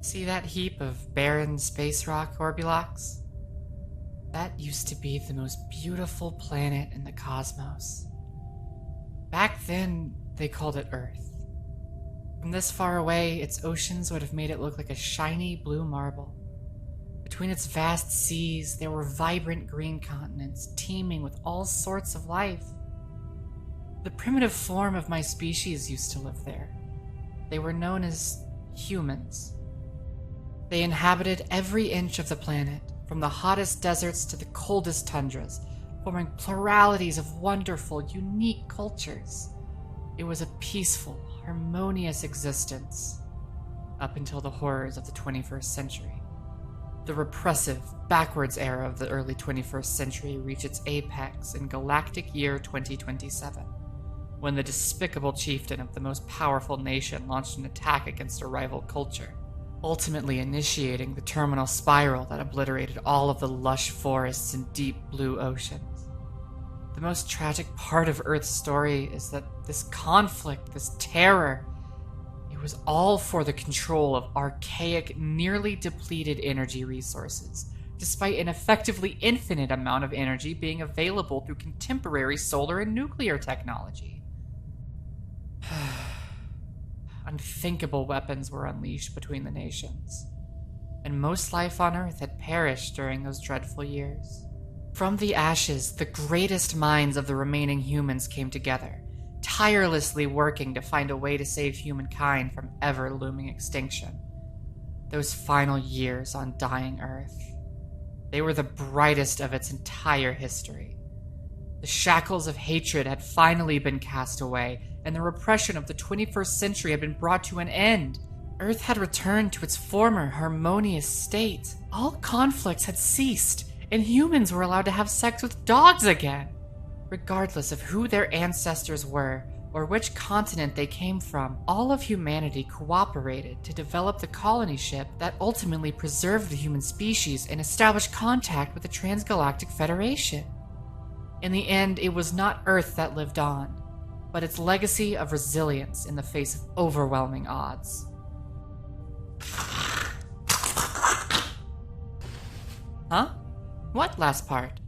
See that heap of barren space rock Orbulox? That used to be the most beautiful planet in the cosmos. Back then, they called it Earth. From this far away, its oceans would have made it look like a shiny blue marble. Between its vast seas, there were vibrant green continents teeming with all sorts of life. The primitive form of my species used to live there. They were known as humans. They inhabited every inch of the planet, from the hottest deserts to the coldest tundras, forming pluralities of wonderful, unique cultures. It was a peaceful, harmonious existence, up until the horrors of the 21st century. The repressive, backwards era of the early 21st century reached its apex in galactic year 2027, when the despicable chieftain of the most powerful nation launched an attack against a rival culture, ultimately initiating the terminal spiral that obliterated all of the lush forests and deep blue oceans. The most tragic part of Earth's story is that this conflict, this terror, it was all for the control of archaic, nearly depleted energy resources, despite an effectively infinite amount of energy being available through contemporary solar and nuclear technology. Unthinkable weapons were unleashed between the nations, and most life on Earth had perished during those dreadful years. From the ashes, the greatest minds of the remaining humans came together, tirelessly working to find a way to save humankind from ever-looming extinction. Those final years on dying Earth, they were the brightest of its entire history. The shackles of hatred had finally been cast away, and the repression of the 21st century had been brought to an end. Earth had returned to its former harmonious state. All conflicts had ceased, and humans were allowed to have sex with dogs again. Regardless of who their ancestors were, or which continent they came from, all of humanity cooperated to develop the colony ship that ultimately preserved the human species and established contact with the Transgalactic Federation. In the end, it was not Earth that lived on, but its legacy of resilience in the face of overwhelming odds. Huh? What last part?